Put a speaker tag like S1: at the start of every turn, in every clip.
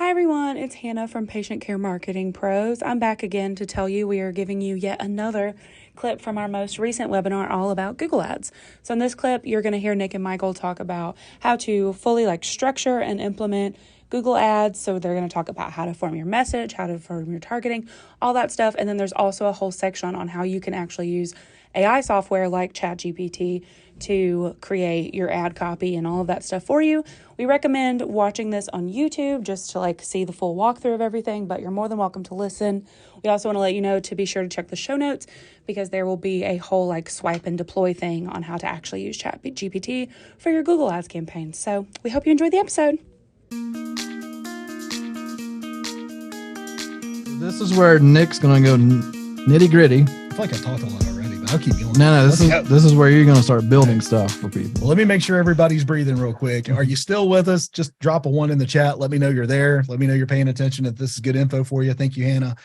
S1: Hi everyone, it's Hannah from Patient Care Marketing Pros. I'm back again to tell you we are giving you yet another clip from our most recent webinar all about Google Ads. So in this clip, you're going to hear Nick and Michael talk about how to fully structure and implement Google Ads. So they're going to talk about how to form your message, how to form your targeting, all that stuff. And then there's also a whole section on how you can actually use AI software like ChatGPT to create your ad copy and all of that stuff for you. We recommend watching this on YouTube just to see the full walkthrough of everything, but you're more than welcome to listen. We also want to let you know to be sure to check the show notes because there will be a whole swipe and deploy thing on how to actually use ChatGPT for your Google Ads campaign. So we hope you enjoyed the episode.
S2: This is where Nick's going to go nitty gritty.
S3: I feel like I talked a lot already, but I'll keep going.
S2: No, this is where you're going to start building stuff for people.
S3: Well, let me make sure everybody's breathing real quick. Are you still with us? Just drop a 1 in the chat. Let me know you're there. Let me know you're paying attention. If this is good info for you, thank you, Hannah.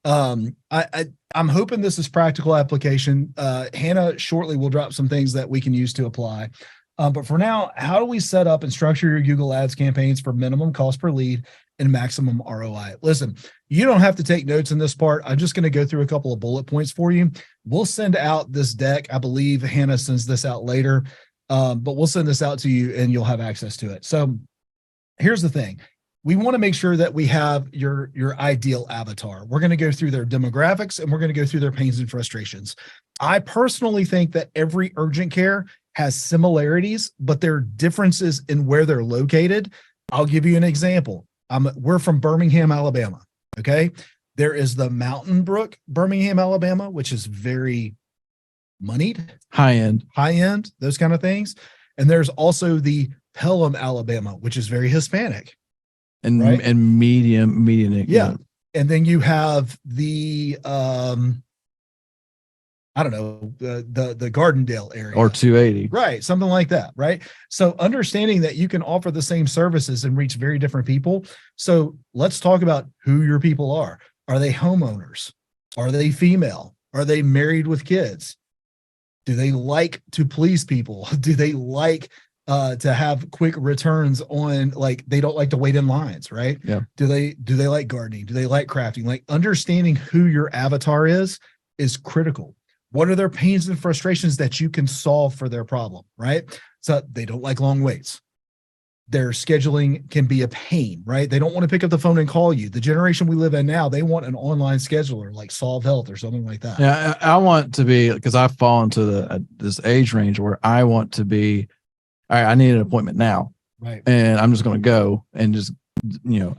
S3: I'm hoping this is practical application. Hannah shortly will drop some things that we can use to apply. But for now, how do we set up and structure your Google Ads campaigns for minimum cost per lead and maximum ROI? Listen, you don't have to take notes in this part. I'm just going to go through a couple of bullet points for you. We'll send out this deck. I believe Hannah sends this out later, but we'll send this out to you and you'll have access to it. So here's the thing. We want to make sure that we have your ideal avatar. We're going to go through their demographics and we're going to go through their pains and frustrations. I personally think that every urgent care has similarities, but there are differences in where they're located. I'll give you an example. We're from Birmingham, Alabama. Okay. There is the Mountain Brook, Birmingham, Alabama, which is very moneyed,
S2: high end,
S3: those kind of things. And there's also the Pelham, Alabama, which is very Hispanic
S2: and
S3: right?
S2: and medium.
S3: Yeah. And then you have the I don't know, the Gardendale area.
S2: Or 280.
S3: Right. Something like that. Right. So understanding that you can offer the same services and reach very different people. So let's talk about who your people are. Are they homeowners? Are they female? Are they married with kids? Do they like to please people? Do they like to have quick returns on, they don't like to wait in lines, right?
S2: Yeah.
S3: Do they like gardening? Do they like crafting? Understanding who your avatar is critical. What are their pains and frustrations that you can solve for their problem, right? So they don't like long waits. Their scheduling can be a pain, right? They don't want to pick up the phone and call you. The generation we live in now, they want an online scheduler like Solve Health or something like that.
S2: Yeah, I want to be, because I fall into this age range where I want to be, all right, I need an appointment now.
S3: Right.
S2: And I'm just going to go and just,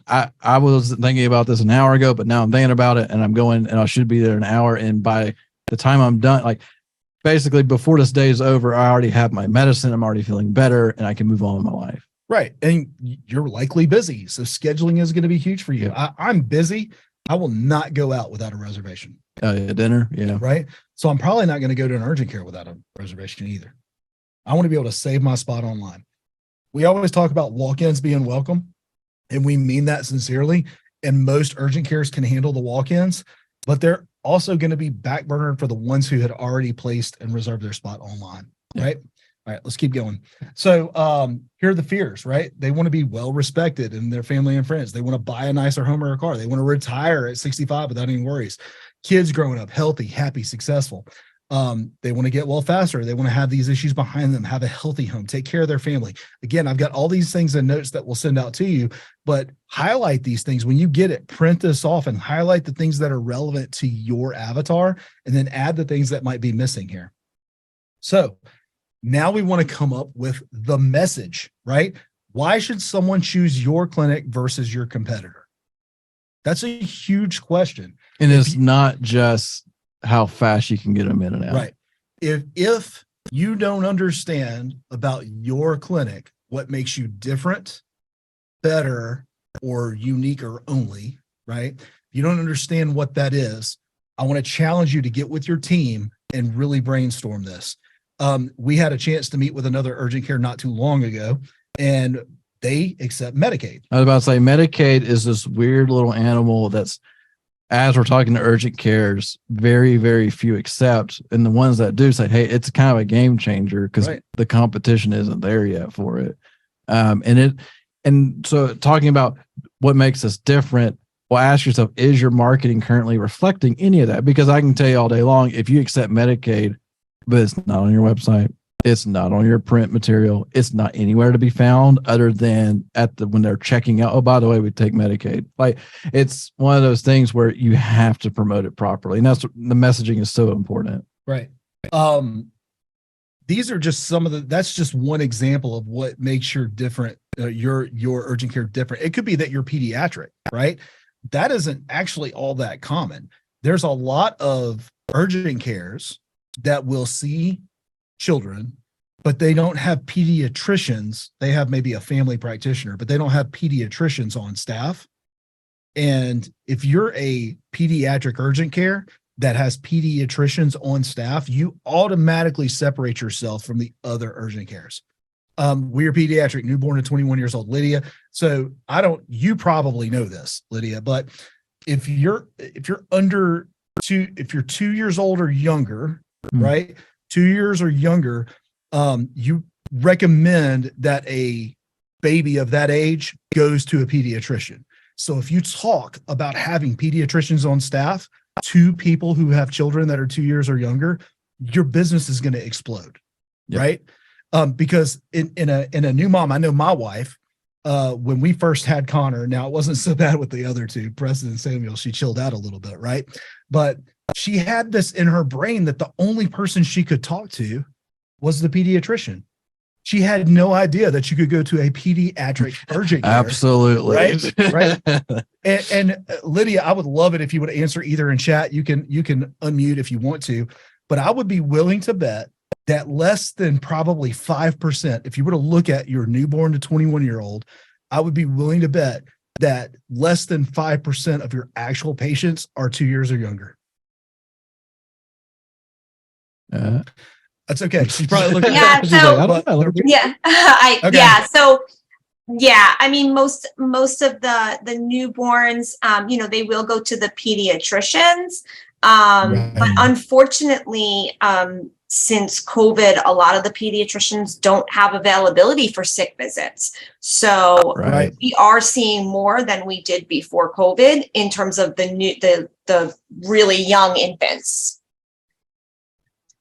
S2: I was thinking about this an hour ago, but now I'm thinking about it and I'm going and I should be there an hour. And by the time I'm done, basically before this day is over, I already have my medicine. I'm already feeling better and I can move on in my life.
S3: Right. And you're likely busy. So scheduling is going to be huge for you.
S2: Yeah.
S3: I'm busy. I will not go out without a reservation.
S2: Dinner. Yeah.
S3: Right. So I'm probably not going to go to an urgent care without a reservation either. I want to be able to save my spot online. We always talk about walk-ins being welcome, and we mean that sincerely. And most urgent cares can handle the walk-ins, but they're also going to be backburnered for the ones who had already placed and reserved their spot online.
S2: Yeah.
S3: Right. All right, let's keep going. So here are the fears, right? They want to be well respected in their family and friends. They want to buy a nicer home or a car. They want to retire at 65 without any worries. Kids growing up healthy, happy, successful. They want to get well faster. They want to have these issues behind them, have a healthy home, take care of their family. Again, I've got all these things in notes that we'll send out to you, but highlight these things. When you get it, print this off and highlight the things that are relevant to your avatar, and then add the things that might be missing here. So now we want to come up with the message, right? Why should someone choose your clinic versus your competitor? That's a huge question.
S2: And it's not just how fast you can get them in and out.
S3: Right. If you don't understand about your clinic, what makes you different, better, or unique or only, right? If you don't understand what that is, I want to challenge you to get with your team and really brainstorm this. We had a chance to meet with another urgent care not too long ago, and they accept Medicaid.
S2: I was about to say Medicaid is this weird little animal that's, as we're talking to urgent cares, very, very few accept. And the ones that do say, hey, it's kind of a game changer because the competition isn't there yet for it. And so talking about what makes us different? Well, ask yourself, is your marketing currently reflecting any of that? Because I can tell you all day long, if you accept Medicaid, but it's not on your website, it's not on your print material, it's not anywhere to be found other than when they're checking out. Oh, by the way, we take Medicaid. Like, it's one of those things where you have to promote it properly, and that's the messaging is so important.
S3: Right. These are just that's just one example of what makes your urgent care different. It could be that you're pediatric, right? That isn't actually all that common. There's a lot of urgent cares that will see children, but they don't have pediatricians. They have maybe a family practitioner, but they don't have pediatricians on staff. And if you're a pediatric urgent care that has pediatricians on staff, you automatically separate yourself from the other urgent cares. We're pediatric, newborn to 21 years old, Lydia. So you probably know this, Lydia, but if you're 2 years old or younger, right? 2 years or younger, you recommend that a baby of that age goes to a pediatrician. So if you talk about having pediatricians on staff to people who have children that are 2 years or younger, your business is going to explode, right? Because in a new mom, I know my wife, when we first had Connor, now it wasn't so bad with the other two, Preston and Samuel, she chilled out a little bit, right? But she had this in her brain that the only person she could talk to was the pediatrician. She had no idea that you could go to a pediatric urgent care.
S2: Absolutely.
S3: Right. And Lydia, I would love it if you would answer either in chat. You can unmute if you want to, but I would be willing to bet that less than probably 5%, if you were to look at your newborn to 21-year-old, I would be willing to bet that less than 5% of your actual patients are 2 years or younger. That's okay. She's probably looking
S4: at I mean, most of the newborns, they will go to the pediatricians. But unfortunately, since COVID, a lot of the pediatricians don't have availability for sick visits. So we are seeing more than we did before COVID in terms of the really young infants.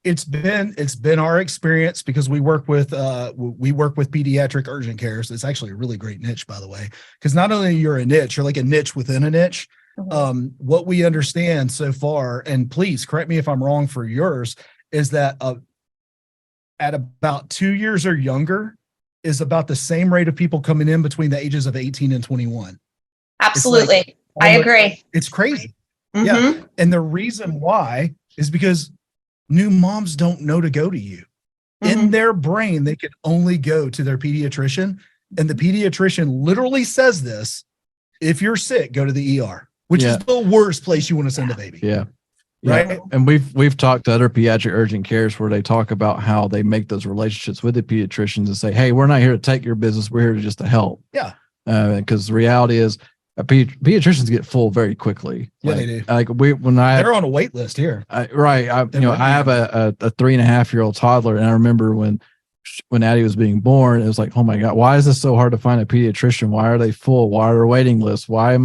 S3: It's been our experience because we work with pediatric urgent cares. It's actually a really great niche, by the way, because not only you're a niche, you're like a niche within a niche. Mm-hmm. What we understand so far, and please correct me if I'm wrong for yours, is that at about 2 years or younger is about the same rate of people coming in between the ages of 18 and 21.
S4: Absolutely. I agree.
S3: It's crazy.
S4: Mm-hmm.
S3: Yeah. And the reason why is because new moms don't know to go to you. Mm-hmm. In their brain, they can only go to their pediatrician. And the pediatrician literally says this: if you're sick, go to the ER, which is the worst place you want to send a baby.
S2: Yeah.
S3: Right.
S2: And we've talked to other pediatric urgent cares where they talk about how they make those relationships with the pediatricians and say, hey, we're not here to take your business. We're here just to help.
S3: Yeah.
S2: Because the reality is, pediatricians get full very quickly.
S3: Yeah, they do.
S2: They're
S3: on a wait list here.
S2: I have a 3.5-year-old toddler, and I remember when Addie was being born, it was like, oh my God, why is this so hard to find a pediatrician? Why are they full? Why are there waiting lists? Why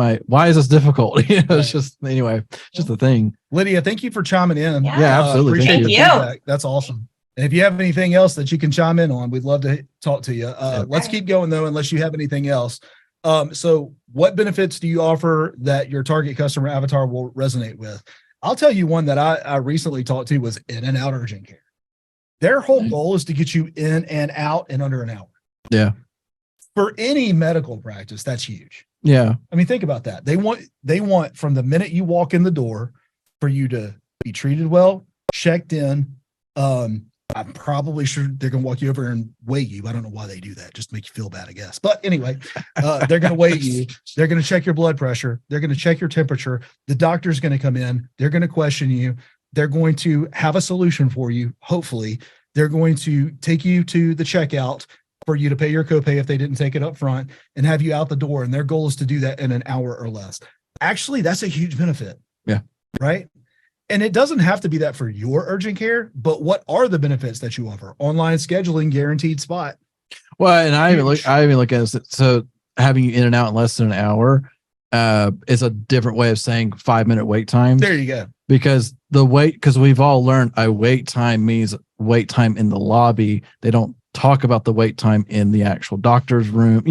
S2: is this difficult? It's just the thing.
S3: Lydia, thank you for chiming in.
S2: Yeah, absolutely.
S4: Thank you.
S3: That's awesome. And if you have anything else that you can chime in on, we'd love to talk to you. Let's keep going though, unless you have anything else. So what benefits do you offer that your target customer avatar will resonate with? I'll tell you one that I recently talked to was in and out urgent care. Their whole goal is to get you in and out in under an hour.
S2: Yeah.
S3: For any medical practice, that's huge.
S2: Yeah.
S3: I mean, think about that. They want from the minute you walk in the door for you to be treated well, checked in. I'm probably sure they're going to walk you over and weigh you. I don't know why they do that. Just to make you feel bad, I guess. But anyway, they're going to weigh you. They're going to check your blood pressure. They're going to check your temperature. The doctor's going to come in. They're going to question you. They're going to have a solution for you. Hopefully, they're going to take you to the checkout for you to pay your copay if they didn't take it up front and have you out the door. And their goal is to do that in an hour or less. Actually, that's a huge benefit.
S2: Yeah.
S3: Right. And it doesn't have to be that for your urgent care, but what are the benefits that you offer? Online scheduling, guaranteed spot.
S2: Well, and I even look at it. So having you in and out in less than an hour is a different way of saying 5-minute wait time.
S3: There you go.
S2: Because we've all learned a wait time means wait time in the lobby. They don't talk about the wait time in the actual doctor's room.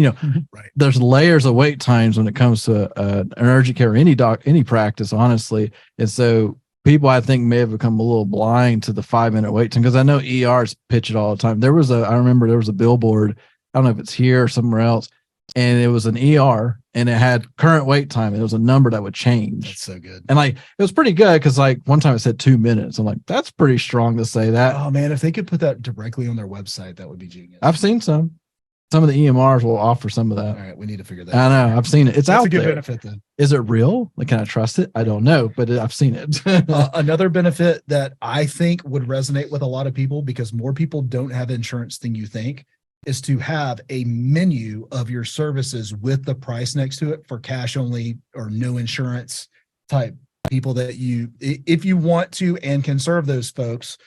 S3: Right.
S2: There's layers of wait times when it comes to an urgent care or any practice, honestly. And so people, I think, may have become a little blind to the 5-minute wait time, because I know ERs pitch it all the time. I remember there was a billboard. I don't know if it's here or somewhere else, and it was an ER and it had current wait time. And it was a number that would change.
S3: That's so good.
S2: And like, it was pretty good, because like one time it said 2 minutes. I'm like, that's pretty strong to say that.
S3: Oh man, if they could put that directly on their website, that would be genius.
S2: I've seen some of the EMRs will offer some of that.
S3: All right, we need to figure that
S2: I
S3: out.
S2: know. I've seen it. It's
S3: That's
S2: out
S3: a good
S2: there.
S3: benefit then.
S2: Is it real? Like, can I trust it? I don't know, but I've seen it.
S3: Another benefit that I think would resonate with a lot of people, because more people don't have insurance than you think, is to have a menu of your services with the price next to it for cash only or no insurance type people that if you want to and can serve those folks,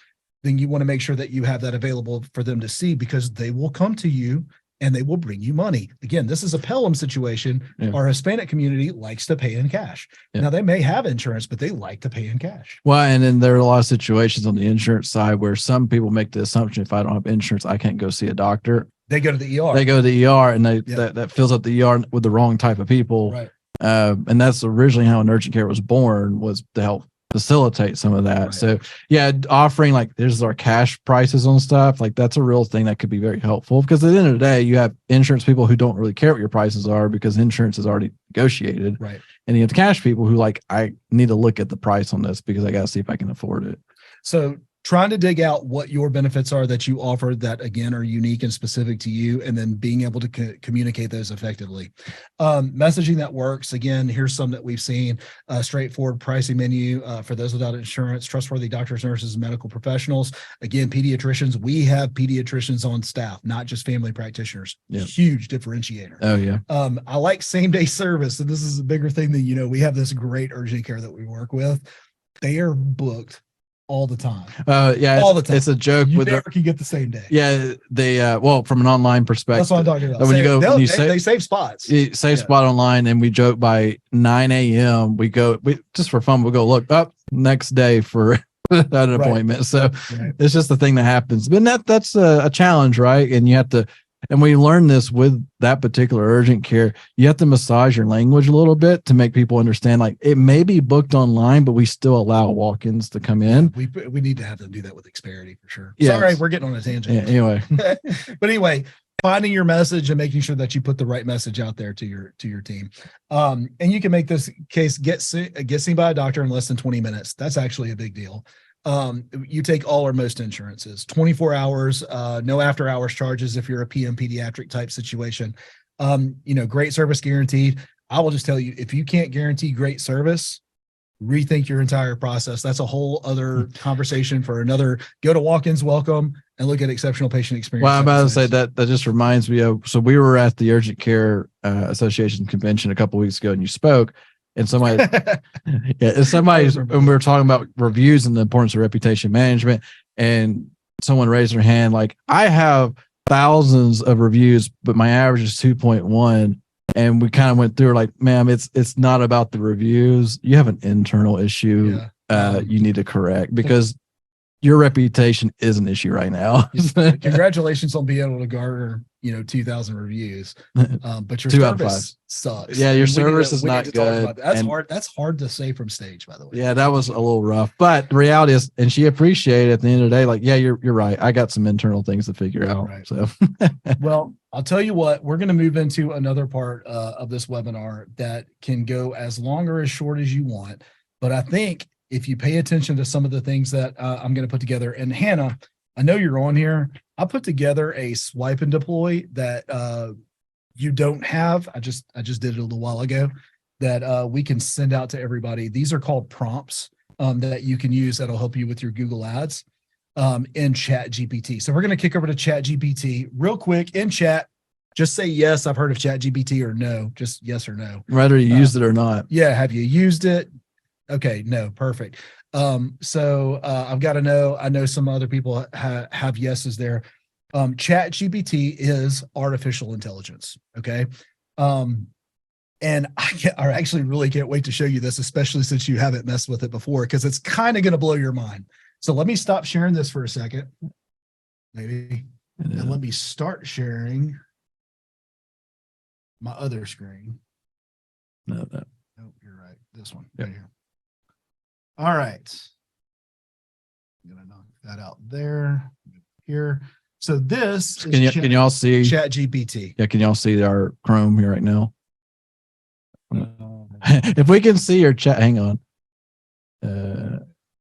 S3: then you want to make sure that you have that available for them to see, because they will come to you and they will bring you money. Again, this is a Pelham situation.
S2: Yeah.
S3: Our Hispanic community likes to pay in cash.
S2: Yeah.
S3: Now, they may have insurance, but they like to pay in cash.
S2: Well, and then there are a lot of situations on the insurance side where some people make the assumption, if I don't have insurance, I can't go see a doctor.
S3: They go to the ER.
S2: They go to the ER, and
S3: Yeah.
S2: that fills up the ER with the wrong type of people.
S3: Right.
S2: And that's originally how an urgent care was born, was to help facilitate some of that.
S3: Right.
S2: So yeah, offering like, there's our cash prices on stuff, like that's a real thing that could be very helpful, because at the end of the day, you have insurance people who don't really care what your prices are because insurance is already negotiated.
S3: Right.
S2: And you have the cash people who like, I need to look at the price on this because I got to see if I can afford it.
S3: So trying to dig out what your benefits are that you offer that, again, are unique and specific to you, and then being able to communicate those effectively. Messaging that works. Again, here's some that we've seen. Straightforward pricing menu for those without insurance, trustworthy doctors, nurses, and medical professionals. Again, pediatricians. We have pediatricians on staff, not just family practitioners.
S2: Yeah.
S3: Huge differentiator.
S2: Oh yeah.
S3: I like same-day service, and this is a bigger thing than, we have this great urgent care that we work with. They are booked all the time.
S2: Yeah,
S3: all the time.
S2: It's a joke.
S3: You never can get the same day.
S2: Yeah, they well, from an online perspective.
S3: That's what I'm talking about.
S2: When
S3: They save spots.
S2: You save spot online, and we joke by 9 a.m. we just for fun, we'll go look up next day for an appointment. So it's just the thing that happens. But that's a challenge, right? And you have to, and we learn this with that particular urgent care, you have to massage your language a little bit to make people understand, like, it may be booked online, but we still allow walk-ins to come in.
S3: We need to have them do that with Xperity for sure.
S2: Yes.
S3: Sorry, we're getting on a tangent.
S2: Yeah, anyway.
S3: But anyway, finding your message and making sure that you put the right message out there to your team. And you can make this case, get seen by a doctor in less than 20 minutes. That's actually a big deal. You take all or most insurances, 24 hours, no after hours charges if you're a PM pediatric type situation. Great service guaranteed. I will just tell you, if you can't guarantee great service, rethink your entire process. That's a whole other conversation for another. Go to Walk-ins Welcome and look at exceptional patient experience.
S2: Well, I'm about to say that just reminds me of, so we were at the Urgent Care Association convention a couple of weeks ago, and you spoke. And somebody, and we were talking about reviews and the importance of reputation management, and someone raised their hand, like, I have thousands of reviews, but my average is 2.1. And we kind of went through, like, ma'am, it's not about the reviews. You have an internal issue you need to correct, because your reputation is an issue right now.
S3: Congratulations on being able to garner, 2,000 reviews. But your
S2: 2 out of 5
S3: service sucks.
S2: Yeah, your service is not good.
S3: That's hard. That's hard to say from stage, by the way.
S2: Yeah, that was a little rough. But the reality is, and she appreciated at the end of the day, like, yeah, you're right. I got some internal things to figure out.
S3: Right.
S2: So
S3: well, I'll tell you what, we're going to move into another part of this webinar that can go as long or as short as you want. But I think if you pay attention to some of the things that I'm going to put together, and Hannah, I know you're on here. I put together a swipe and deploy that you don't have. I just did it a little while ago, that we can send out to everybody. These are called prompts that you can use that'll help you with your Google Ads in ChatGPT. So we're going to kick over to ChatGPT real quick. In chat, just say yes, I've heard of ChatGPT, or no, just yes or no.
S2: whether you used it or not.
S3: Yeah, have you used it? Okay, no, perfect. So I've got to know. I know some other people have yeses there. ChatGPT is artificial intelligence. Okay. And I actually really can't wait to show you this, especially since you haven't messed with it before, because it's kind of going to blow your mind. So let me stop sharing this for a second, maybe, and let me start sharing my other screen.
S2: No,
S3: Nope, you're right. This one right here. All right. I'm going to knock that out there, here. So this
S2: can y'all see
S3: ChatGPT?
S2: Yeah, can y'all see our Chrome here right now? If we can see your chat, hang on.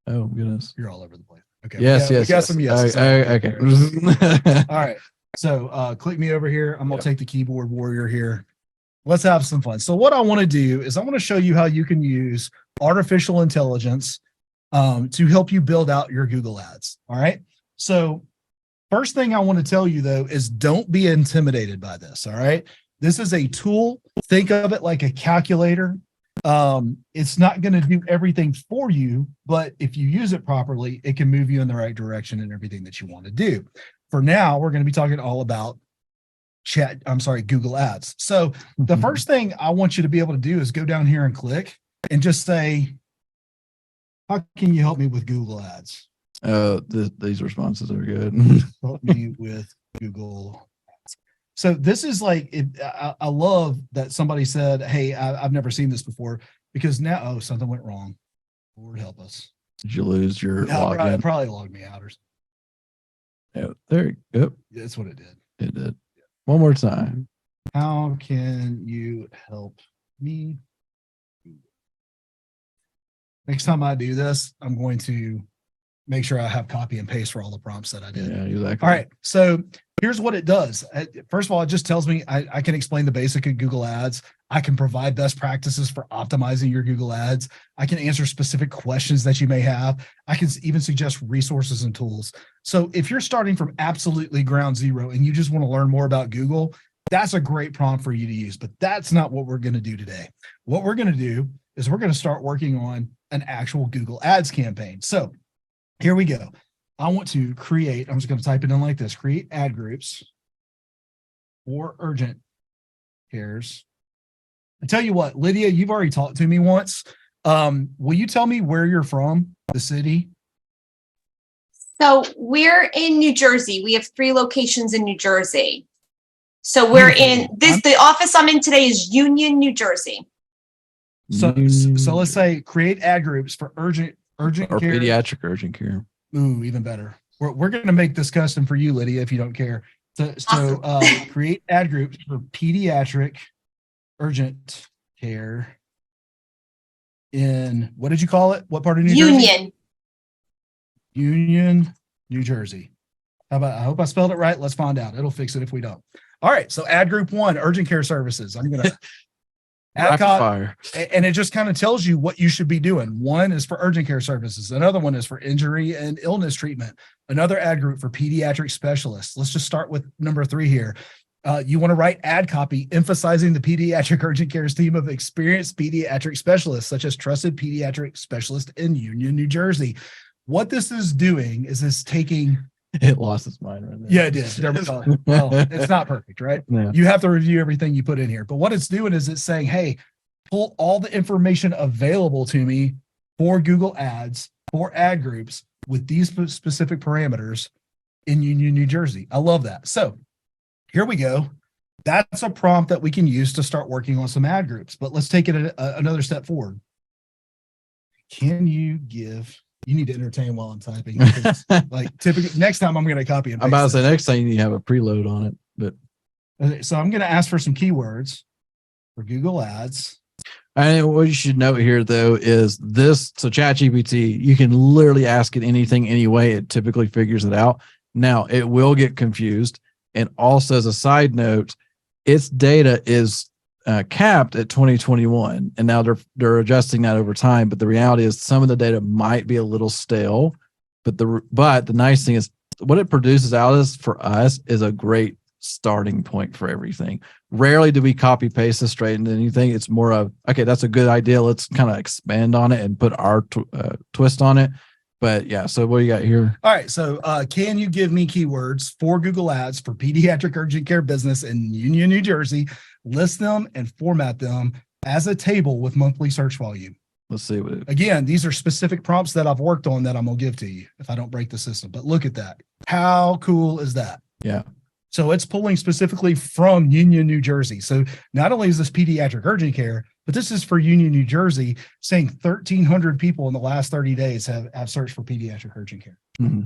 S2: Oh goodness,
S3: you're all over the place. Okay.
S2: Yes,
S3: we got some yeses.
S2: Okay.
S3: All right. So click me over here. I'm gonna take the keyboard warrior here. Let's have some fun. So what I want to do is I want to show you how you can use artificial intelligence to help you build out your Google ads. All right. So first thing I want to tell you though is don't be intimidated by this. All right. This is a tool. Think of it like a calculator. It's not going to do everything for you, but if you use it properly, it can move you in the right direction and everything that you want to do. For now, we're going to be talking all about Google Ads. So the first thing I want you to be able to do is go down here and click and just say, how can you help me with Google Ads?
S2: These responses are good.
S3: Help me with Google Ads. So this is like, I love that somebody said, hey, I've never seen this before, because now, something went wrong. Lord help us.
S2: Did you lose your login?
S3: Probably logged me out or something.
S2: Yeah, there you go.
S3: That's what it did.
S2: It did. One more time.
S3: How can you help me? Next time I do this, I'm going to make sure I have copy and paste for all the prompts that I did.
S2: Yeah, exactly.
S3: All right. So here's what it does. First of all, it just tells me I can explain the basic of Google Ads. I can provide best practices for optimizing your Google Ads. I can answer specific questions that you may have. I can even suggest resources and tools. So if you're starting from absolutely ground zero and you just want to learn more about Google, that's a great prompt for you to use. But that's not what we're going to do today. What we're going to do is we're going to start working on an actual Google Ads campaign. So here we go. I want to create, I'm just going to type it in like this, create ad groups for urgent cares. I tell you what, Lydia, you've already talked to me once. Will you tell me where you're from, the city?
S4: So we're in New Jersey. We have 3 locations in New Jersey. So we're in the office I'm in today is Union, New Jersey.
S3: So let's say create ad groups for urgent
S2: or
S3: care.
S2: pediatric urgent care.
S3: Ooh, even better. We're going to make this custom for you, Lydia, if you don't care. So create ad groups for pediatric urgent care in, what did you call it? What part of New Jersey? Union, New Jersey. How about, I hope I spelled it right. Let's find out. It'll fix it if we don't. All right. So ad group 1, urgent care services. I'm going to
S2: fire.
S3: And it just kind of tells you what you should be doing. 1 is for urgent care services. Another one is for injury and illness treatment. Another ad group for pediatric specialists. Let's just start with number 3 here. You want to write ad copy emphasizing the pediatric urgent care's team of experienced pediatric specialists, such as trusted pediatric specialist in Union, New Jersey. What this is doing is it's taking...
S2: It lost its mind right there.
S3: Yeah, it did. Well, it's not perfect, right?
S2: Yeah.
S3: You have to review everything you put in here. But what it's doing is it's saying, hey, pull all the information available to me for Google Ads, for ad groups with these specific parameters in Union, New Jersey. I love that. So here we go. That's a prompt that we can use to start working on some ad groups. But let's take it another step forward. Can you give... You need to entertain while I'm typing. Like typically, next time I'm going to copy and paste.
S2: I'm about to say next time you need to have a preload on it. But
S3: okay, so I'm going to ask for some keywords for Google Ads.
S2: And what you should note here, though, is this. So ChatGPT, you can literally ask it anything anyway. It typically figures it out. Now it will get confused. And also, as a side note, its data is capped at 2021, and now they're adjusting that over time. But the reality is, some of the data might be a little stale. But the nice thing is, what it produces out is for us is a great starting point for everything. Rarely do we copy paste this straight into anything. It's more of, okay, that's a good idea. Let's kind of expand on it and put our twist on it. But yeah, so what do you got here?
S3: All right. So can you give me keywords for Google Ads for pediatric urgent care business in Union, New Jersey? List them and format them as a table with monthly search volume.
S2: Let's see.
S3: Again, these are specific prompts that I've worked on that I'm going to give to you if I don't break the system. But look at that. How cool is that?
S2: Yeah.
S3: So it's pulling specifically from Union, New Jersey. So not only is this pediatric urgent care, but this is for Union, New Jersey, saying 1,300 people in the last 30 days have searched for pediatric urgent care.
S2: Mm-hmm.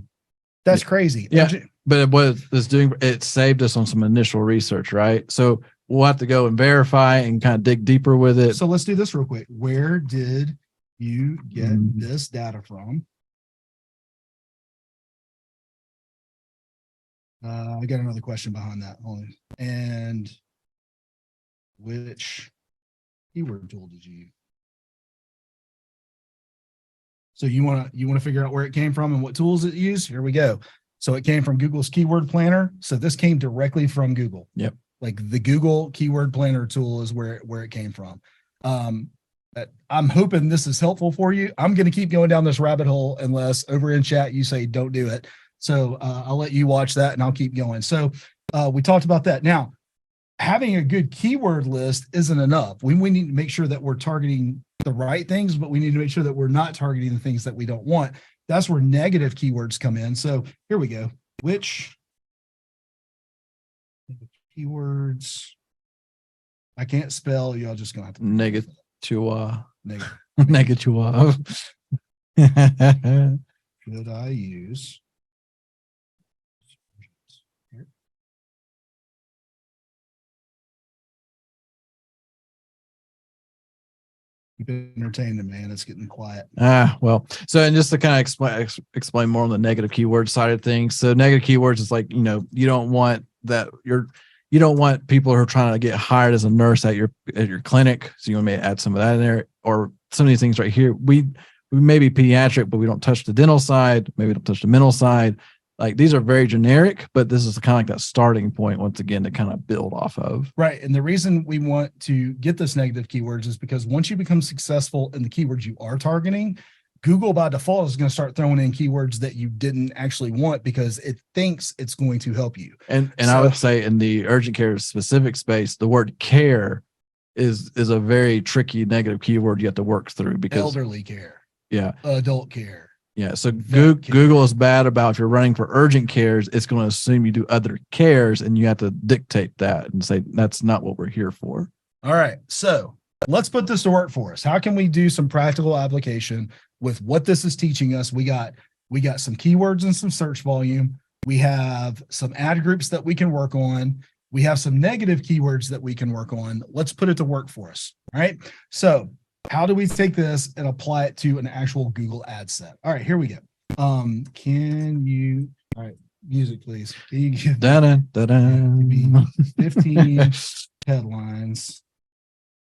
S3: That's crazy.
S2: Yeah. But what it's doing, it saved us on some initial research, right? So we'll have to go and verify and kind of dig deeper with it.
S3: So let's do this real quick. Where did you get this data from? I got another question behind that. And which keyword tool did you use? So you want to figure out where it came from and what tools it used? Here we go. So it came from Google's Keyword Planner. So this came directly from Google.
S2: Yep.
S3: Like the Google Keyword Planner tool is where it came from. I'm hoping this is helpful for you. I'm going to keep going down this rabbit hole unless over in chat you say don't do it. So I'll let you watch that and I'll keep going. So we talked about that. Now, having a good keyword list isn't enough. We need to make sure that we're targeting the right things, but we need to make sure that we're not targeting the things that we don't want. That's where negative keywords come in. So here we go. Which keywords? I can't spell. Y'all just gonna have to
S2: negative.
S3: Negative.
S2: Negative.
S3: Should I use? Keep it entertaining, man. It's getting quiet.
S2: Well, so and just to kind of explain more on the negative keyword side of things. So negative keywords is like, you don't want that you don't want people who are trying to get hired as a nurse at your clinic. So you want me to add some of that in there, or some of these things right here. We may be pediatric, but we don't touch the dental side. Maybe we don't touch the mental side. Like these are very generic, but this is kind of like that starting point once again to kind of build off of.
S3: Right. And the reason we want to get this negative keywords is because once you become successful in the keywords you are targeting, Google by default is going to start throwing in keywords that you didn't actually want because it thinks it's going to help you.
S2: And I would say in the urgent care specific space, the word care is a very tricky negative keyword you have to work through because
S3: elderly care.
S2: Yeah.
S3: Adult care.
S2: Yeah. So Google is bad about if you're running for urgent cares, it's going to assume you do other cares and you have to dictate that and say, that's not what we're here for.
S3: All right. So let's put this to work for us. How can we do some practical application with what this is teaching us? We got some keywords and some search volume. We have some ad groups that we can work on. We have some negative keywords that we can work on. Let's put it to work for us. All right. So how do we take this and apply it to an actual Google ad set? All right, here we go. Can you, all right, music, please. Can you give me 15 headlines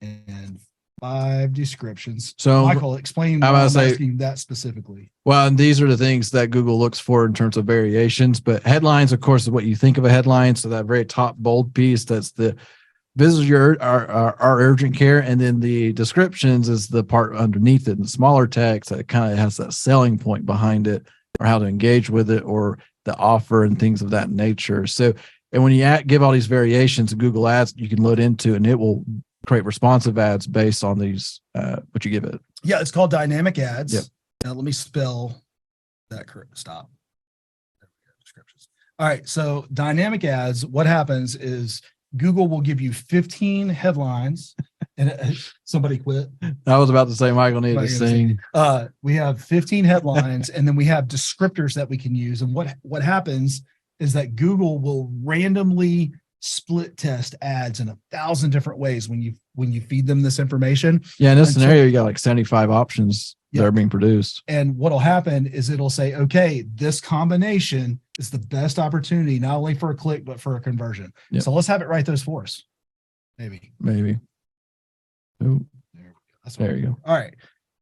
S3: and 5 descriptions?
S2: So
S3: Michael, explain why I'm asking that specifically.
S2: Well, and these are the things that Google looks for in terms of variations, but headlines, of course, is what you think of a headline. So that very top bold piece, that's the visit our urgent care, and then the descriptions is the part underneath it, and the smaller text that kind of has that selling point behind it, or how to engage with it, or the offer and things of that nature. So, and when you give all these variations of Google Ads, you can load into, and it will create responsive ads based on these what you give it.
S3: Yeah, it's called dynamic ads.
S2: Yep.
S3: Now let me spell that correct. Stop. Descriptions. All right, so dynamic ads. What happens is Google will give you 15 headlines and somebody quit.
S2: I was about to say Michael needed to sing.
S3: We have 15 headlines and then we have descriptors that we can use. And what happens is that Google will randomly split test ads in 1,000 different ways when you feed them this information.
S2: Yeah, in this scenario, you got like 75 options that are being produced.
S3: And what'll happen is it'll say, okay, this combination is the best opportunity, not only for a click, but for a conversion. Yep. So let's have it write those for us. Maybe.
S2: Ooh.
S3: There you go. All right.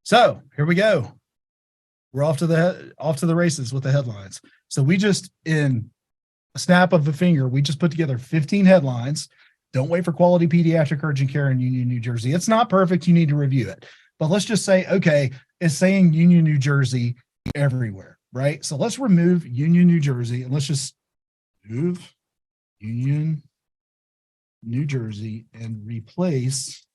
S3: So here we go. We're off to the races with the headlines. So we just, in a snap of a finger, we just put together 15 headlines. Don't wait for quality pediatric urgent care in Union, New Jersey. It's not perfect. You need to review it. But let's just say, okay, it's saying Union, New Jersey. everywhere, right? So let's remove Union, New Jersey, and let's just move Union, New Jersey, and replace.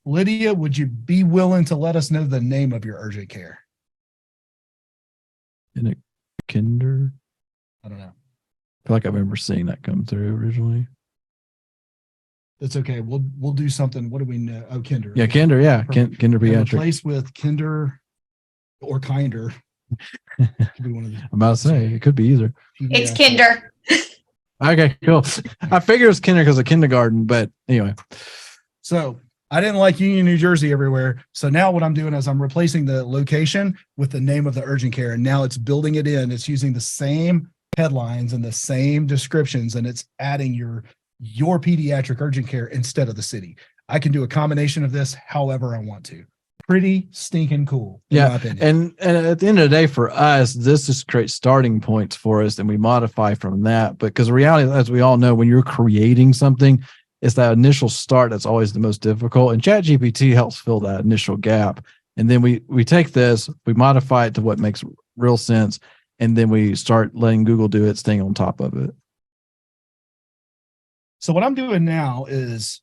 S3: Lydia, would you be willing to let us know the name of your urgent care?
S2: In a kinder.
S3: I don't know.
S2: I feel like I remember seeing that come through originally.
S3: That's okay. We'll do something. What do we know? Oh, Kinder.
S2: Yeah, kinder. Yeah, kinder
S3: And
S2: pediatric.
S3: replace with Kinder or Kinder. Could be one of the,
S2: I'm about to say it could be either.
S4: It's Kinder.
S2: Okay, cool. I figured it was kinder because of kindergarten, but anyway.
S3: So I didn't like Union, New Jersey everywhere. So now what I'm doing is I'm replacing the location with the name of the urgent care. And now it's building it in. It's using the same headlines and the same descriptions, and it's adding your pediatric urgent care instead of the city. I can do a combination of this however I want to. Pretty stinking cool.
S2: Yeah. And at the end of the day, for us, this just creates starting points for us, and we modify from that. But because the reality, as we all know, when you're creating something, it's that initial start that's always the most difficult. And ChatGPT helps fill that initial gap. And then we take this, we modify it to what makes real sense, and then we start letting Google do its thing on top of it.
S3: So what I'm doing now is,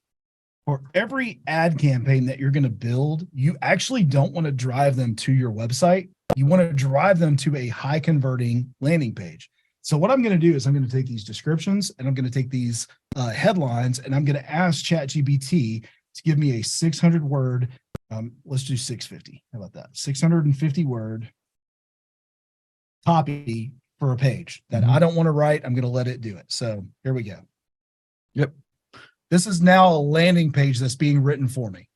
S3: for every ad campaign that you're going to build, you actually don't want to drive them to your website. You want to drive them to a high converting landing page. So what I'm going to do is I'm going to take these descriptions and I'm going to take these headlines, and I'm going to ask ChatGPT to give me a 600 word. Let's do 650. How about that? 650 word copy for a page that I don't want to write. I'm going to let it do it. So here we go.
S2: Yep.
S3: This is now a landing page that's being written for me.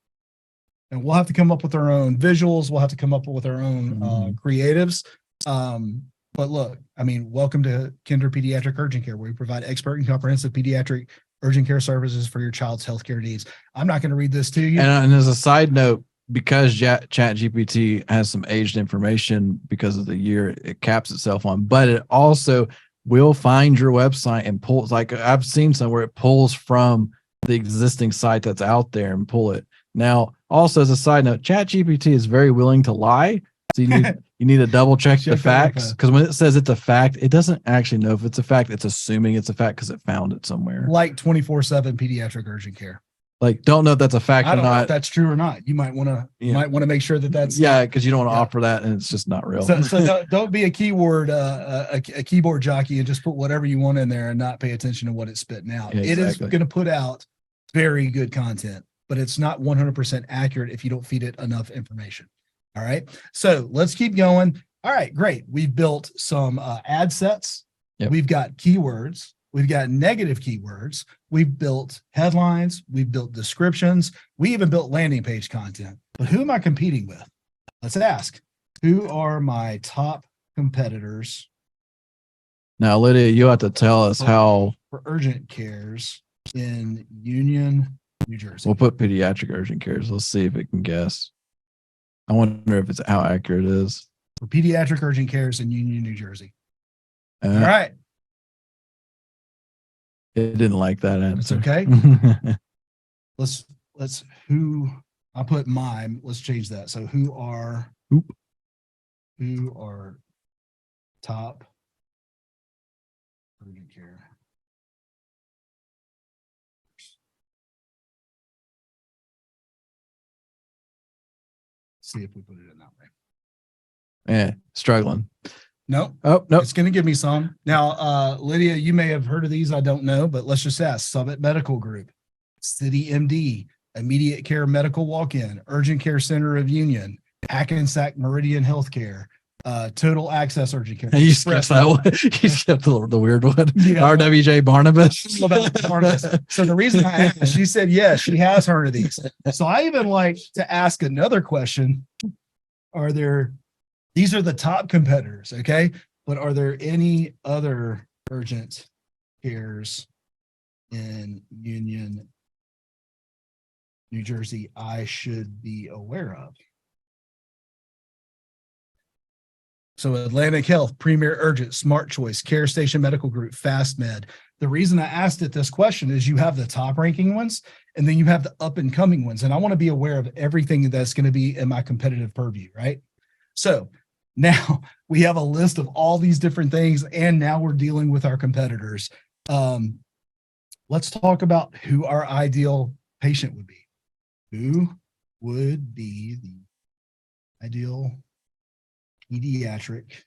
S3: And we'll have to come up with our own visuals. We'll have to come up with our own creatives. But look, I mean, welcome to Kinder Pediatric Urgent Care, where we provide expert and comprehensive pediatric urgent care services for your child's healthcare needs. I'm not going to read this to you.
S2: And as a side note, because ChatGPT has some aged information because of the year it caps itself on, but it also will find your website and pulls, like I've seen somewhere it pulls from the existing site that's out there and pull it. Now, also as a side note, ChatGPT is very willing to lie. So you need to double check the facts, because when it says it's a fact, it doesn't actually know if it's a fact. It's assuming it's a fact because it found it somewhere.
S3: Like 24/7 pediatric urgent care.
S2: Like, don't know if that's a fact or
S3: I don't know
S2: not.
S3: if that's true or not. You might want to make sure that that's
S2: because you don't want to offer that and it's just not real.
S3: So don't be a keyword a keyboard jockey and just put whatever you want in there and not pay attention to what it's spitting out.
S2: Yeah,
S3: exactly. It is going to put out very good content, but it's not 100% accurate if you don't feed it enough information. All right. So let's keep going. All right, great. We've built some ad sets.
S2: Yep.
S3: We've got keywords. We've got negative keywords. We've built headlines. We've built descriptions. We even built landing page content. But who am I competing with? Let's ask. Who are my top competitors?
S2: Now, Lydia, you have to tell us how.
S3: For urgent cares in Union, New Jersey.
S2: We'll put pediatric urgent cares. Let's see if it can guess. I wonder if it's how accurate it is.
S3: For pediatric urgent cares in Union, New Jersey. All right.
S2: It didn't like that answer.
S3: It's okay. let's who I put mime. Let's change that. So who are top urgent care? See if we put it in that way.
S2: Yeah, struggling.
S3: Nope.
S2: Oh, no.
S3: It's going to give me some. Now, Lydia, you may have heard of these. I don't know, but let's just ask. Summit Medical Group, City MD, Immediate Care Medical Walk-In, Urgent Care Center of Union, Hackensack Meridian Healthcare, Total Access Urgent Care.
S2: You skipped that one. You skipped the weird one.
S3: Yeah.
S2: RWJ Barnabas.
S3: So the reason I asked, she said, yes, she has heard of these. So I even like to ask another question. These are the top competitors, okay? But are there any other urgent cares in Union, New Jersey I should be aware of? So Atlantic Health, Premier Urgent, Smart Choice, Care Station Medical Group, Fast Med. The reason I asked it this question is you have the top ranking ones, and then you have the up and coming ones. And I want to be aware of everything that's going to be in my competitive purview, right? So Now we have a list of all these different things, and now we're dealing with our competitors. Let's talk about who our ideal patient would be. Who would be the ideal pediatric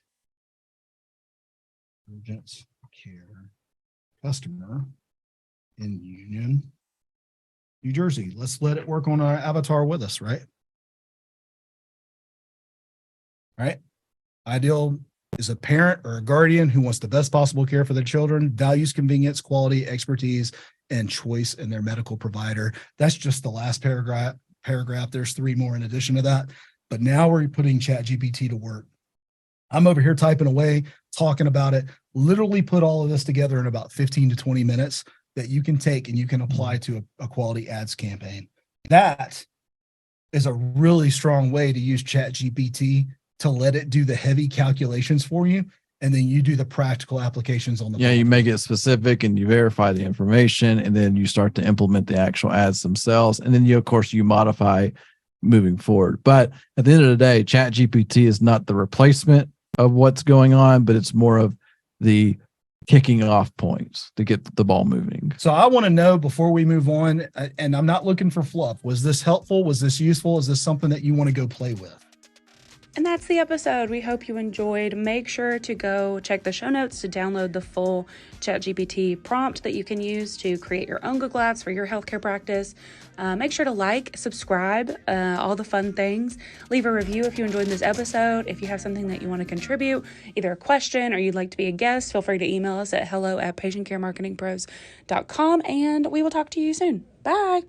S3: urgent care customer in Union, New Jersey? Let's let it work on our avatar with us, right? Right. Ideal is a parent or a guardian who wants the best possible care for their children, values convenience, quality, expertise, and choice in their medical provider. That's just the last paragraph. There's 3 more in addition to that. But now we're putting ChatGPT to work. I'm over here typing away, talking about it, literally put all of this together in about 15 to 20 minutes that you can take and you can apply to a quality ads campaign. That is a really strong way to use ChatGPT to let it do the heavy calculations for you. And then you do the practical applications on the
S2: you make it specific and you verify the information, and then you start to implement the actual ads themselves. And then you, of course, you modify moving forward. But at the end of the day, ChatGPT is not the replacement of what's going on, but it's more of the kicking off points to get the ball moving.
S3: So I want to know before we move on, and I'm not looking for fluff. Was this helpful? Was this useful? Is this something that you want to go play with?
S1: And that's the episode. We hope you enjoyed. Make sure to go check the show notes to download the full ChatGPT prompt that you can use to create your own Google Ads for your healthcare practice. Make sure to like, subscribe, all the fun things. Leave a review if you enjoyed this episode. If you have something that you want to contribute, either a question or you'd like to be a guest, feel free to email us at hello@patientcaremarketingpros.com, and we will talk to you soon. Bye.